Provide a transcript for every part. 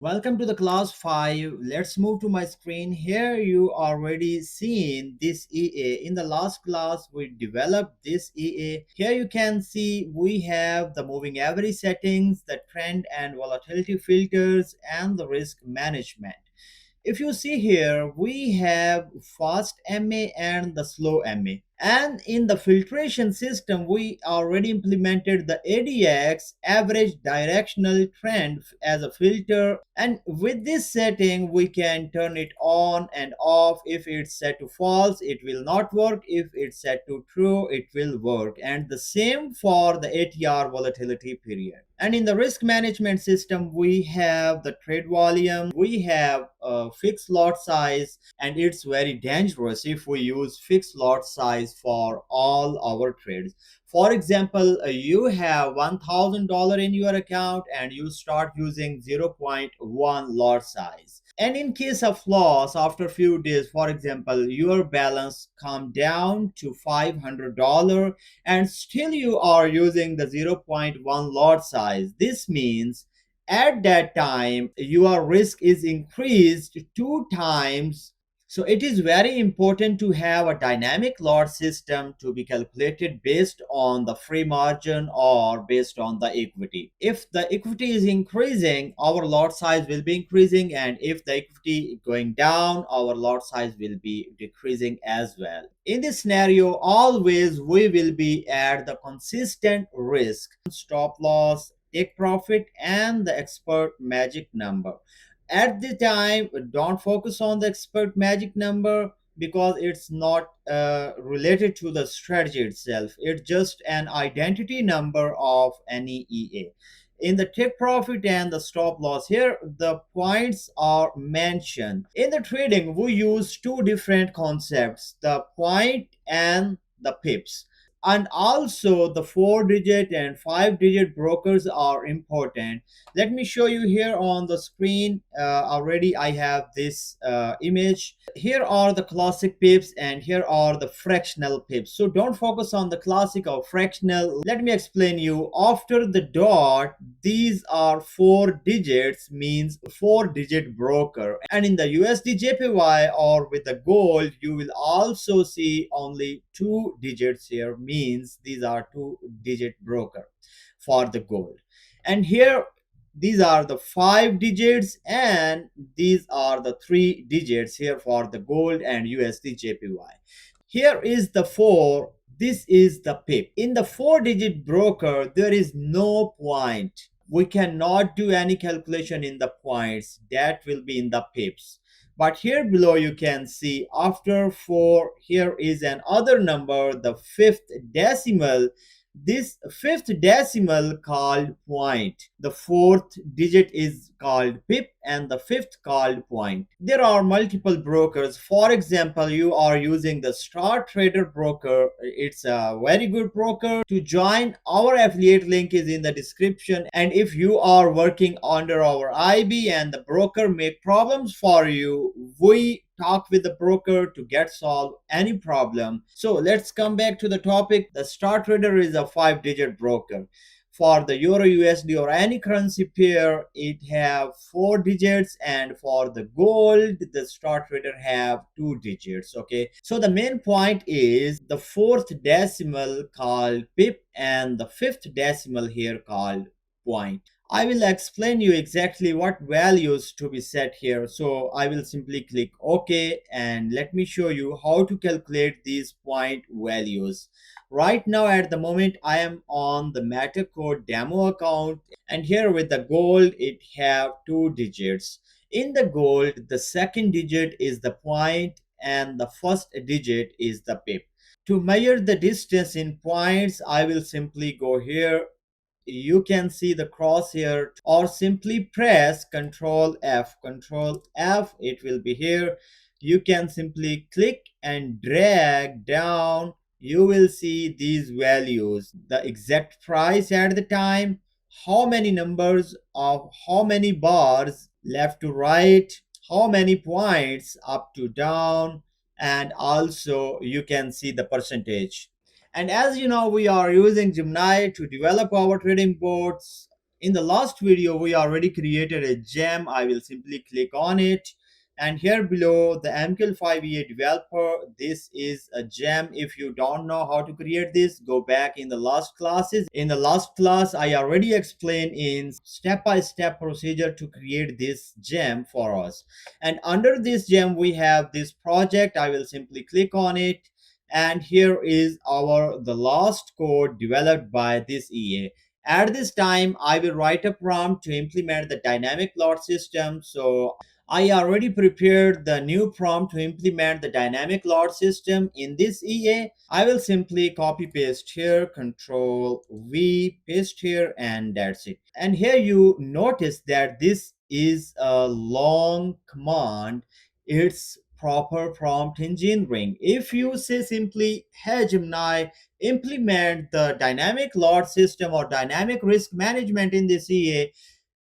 Welcome to the class 5. Let's move to my screen. Here you already seen this EA. In the last class, we developed this EA. Here you can see we have the moving average settings, the trend and volatility filters, and the risk management. If you see here, we have fast MA and the slow MA. And in the filtration system, we already implemented the ADX, average directional trend, as a filter. And with this setting, we can turn it on and off. If it's set to false, it will not work. If it's set to true, it will work. And the same for the ATR volatility period. And in the risk management system, we have the trade volume, we have a fixed lot size, and it's very dangerous if we use fixed lot size for all our trades. For example, you have $1,000 in your account and you start using zero point 0.1 lot size. And in case of loss, after a few days, for example, your balance come down to $500 and still you are using the zero point 0.1 lot size. This means at that time your risk is increased 2 times. So it is very important to have a dynamic lot system to be calculated based on the free margin or based on the equity. If the equity is increasing, our lot size will be increasing, and if the equity is going down, our lot size will be decreasing as well. In this scenario, always we will be at the consistent risk, stop loss, take profit, and the expert magic number. At the time, don't focus on the expert magic number because it's not related to the strategy itself. It's just an identity number of any EA. In the take profit and the stop loss, here the points are mentioned. In the trading, we use two different concepts, the point and the pips. And also the 4 digit and 5 digit brokers are important. Let me show you here on the screen. Already I have this image. Here are the classic pips and here are the fractional pips. So don't focus on the classic or fractional. Let me explain you. After the dot, these are 4 digits, means 4 digit broker. And in the USD JPY or with the gold, you will also see only 2 digits here, means these are 2 digit broker for the gold. And here these are the 5 digits and these are the 3 digits here for the gold and USD JPY. Here is the 4, this is the pip. In the 4 digit broker, there is no point. We cannot do any calculation in the points, that will be in the pips. But here below you can see after 4, here is another number, the fifth decimal. This fifth decimal called point. The fourth digit is called pip and the fifth called point. There are multiple brokers. For example, you are using the Star Trader broker. It's a very good broker. To join, our affiliate link is in the description. And if you are working under our IB and the broker make problems for you, we talk with the broker to get solved any problem. So let's come back to the topic. The Star Trader is a 5 digit broker. For the Euro USD or any currency pair, it have 4 digits, and for the gold, the Star Trader have 2 digits. Okay, so the main point is the fourth decimal called pip and the fifth decimal here called point. I will explain you exactly what values to be set here. So I will simply click OK and let me show you how to calculate these point values. Right now at the moment I am on the MetaCode demo account, and here with the gold it have 2 digits. In the gold, the second digit is the point and the first digit is the pip. To measure the distance in points, I will simply go here. You can see the crosshair, or simply press Control F. Control F, it will be here. You can simply click and drag down. You will see these values, the exact price at the time, how many numbers of how many bars left to right, how many points up to down, and also you can see the percentage. And as you know, we are using Gemini to develop our trading boards. In the last video, we already created a gem. I will simply click on it. And here below the MQL5EA developer, this is a gem. If you don't know how to create this, go back in the last classes. In the last class, I already explained in step-by-step procedure to create this gem for us. And under this gem, we have this project. I will simply click on it. And here is the last code developed by this EA. At this time, I will write a prompt to implement the dynamic load system. So I already prepared the new prompt to implement the dynamic load system in this EA. I will simply copy paste here, control V, paste here, and that's it. And here you notice that this is a long command. It's proper prompt engineering. If you say simply, hey Gemini, implement the dynamic load system or dynamic risk management in this EA,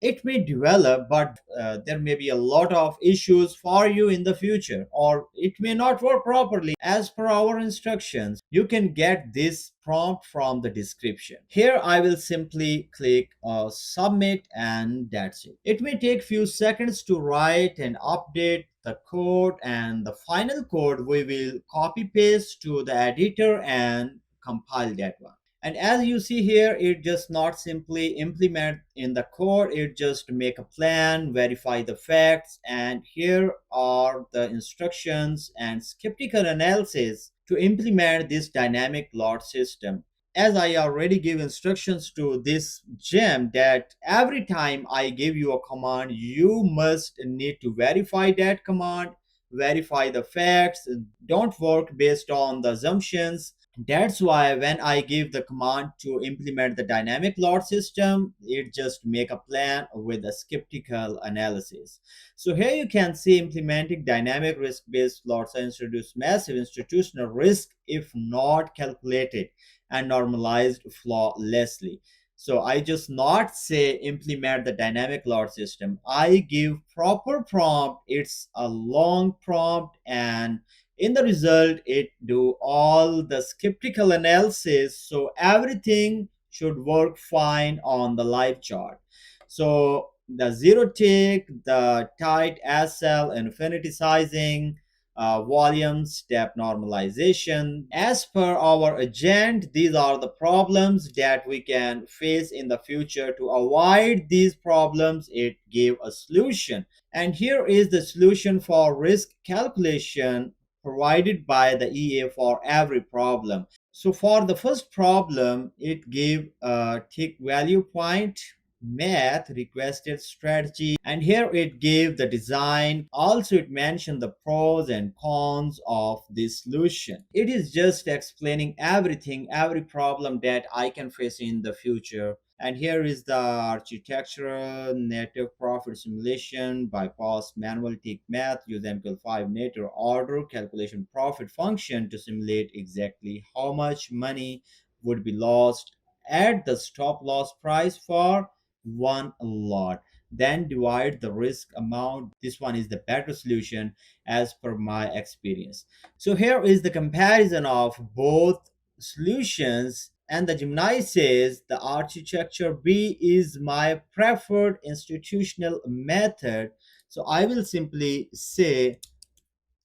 it may develop, but there may be a lot of issues for you in the future, or it may not work properly as per our instructions. You can get this prompt from the description. Here I will simply click submit, and that's it. It may take few seconds to write and update the code, and the final code we will copy paste to the editor and compile that one. And as you see here, it just not simply implement in the code, it just make a plan, verify the facts, and here are the instructions and skeptical analysis to implement this dynamic load system. As I already give instructions to this gem that every time I give you a command, you must need to verify that command, verify the facts, don't work based on the assumptions. That's why when I give the command to implement the dynamic load system, it just make a plan with a skeptical analysis. So here you can see implementing dynamic risk-based load science introduce massive institutional risk if not calculated and normalized flawlessly. So I just not say implement the dynamic load system. I give proper prompt. It's a long prompt, and in the result it do all the skeptical analysis, so everything should work fine on the live chart. So the zero tick, the tight SL, infinity sizing, volume step normalization. As per our agent, these are the problems that we can face in the future. To avoid these problems, it gave a solution. And here is the solution for risk calculation provided by the EA for every problem. So for the first problem, it gave a tick value point, math, requested strategy, and here it gave the design. Also, it mentioned the pros and cons of this solution. It is just explaining everything, every problem that I can face in the future. And here is the architectural native profit simulation, bypass manual tick math, use MQL5 native order calculation profit function to simulate exactly how much money would be lost at the stop loss price for one lot. Then divide the risk amount. This one is the better solution as per my experience. So here is the comparison of both solutions, and the Gemini says the architecture B is my preferred institutional method. So I will simply say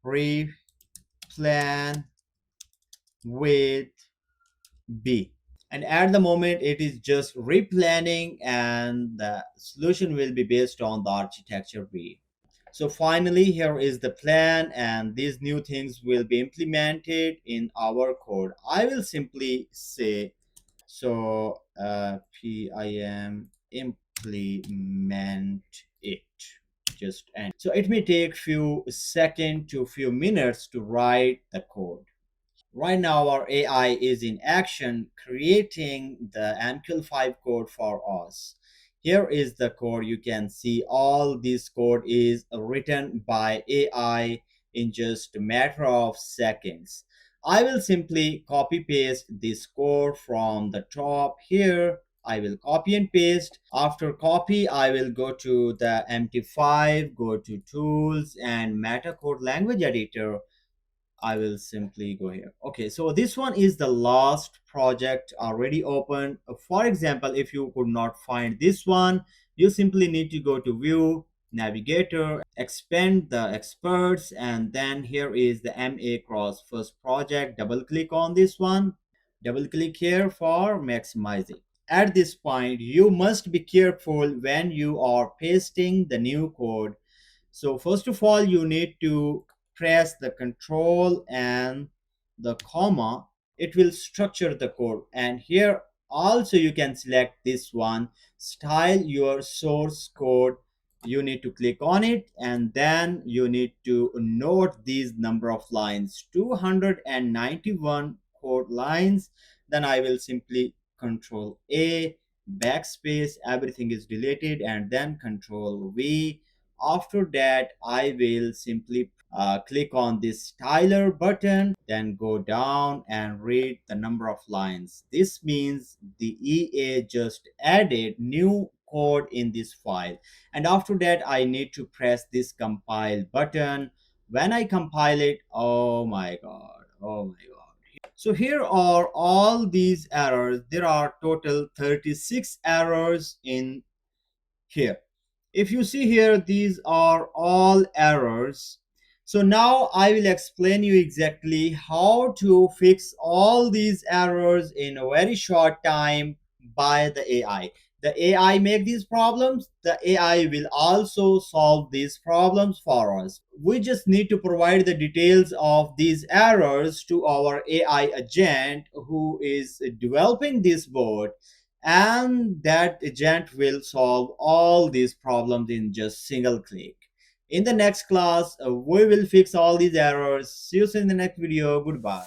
pre-plan with B. And at the moment it is just replanning, and the solution will be based on the architecture B. So finally, here is the plan, and these new things will be implemented in our code. I will simply say, so PIM implement it, just end. So it may take few seconds to few minutes to write the code. Right now, our AI is in action creating the MQL5 code for us. Here is the code. You can see all this code is written by AI in just a matter of seconds. I will simply copy paste this code from the top here. I will copy and paste. After copy, I will go to the MT5, go to tools and meta code language editor. I will simply go here. Okay, so this one is the last project already open. For example, if you could not find this one, you simply need to go to view, navigator, expand the experts, and then here is the MA cross first project. Double click on this one. Double click here for maximizing. At this point, you must be careful when you are pasting the new code. So first of all, you need to press the control and the comma. It will structure the code. And here also you can select this one, style your source code. You need to click on it, and then you need to note these number of lines, 291 code lines. Then I will simply control A, backspace, everything is deleted, and then control V. After that, I will simply click on this styler button, then go down and read the number of lines. This means the EA just added new code in this file. And after that, I need to press this compile button. When I compile it, oh my god, oh my god. So here are all these errors. There are total 36 errors in here. If you see here, these are all errors. So now I will explain you exactly how to fix all these errors in a very short time by the AI. The AI make these problems, the AI will also solve these problems for us. We just need to provide the details of these errors to our AI agent who is developing this bot, and that agent will solve all these problems in just single click. In the next class, we will fix all these errors. See you soon in the next video. Goodbye.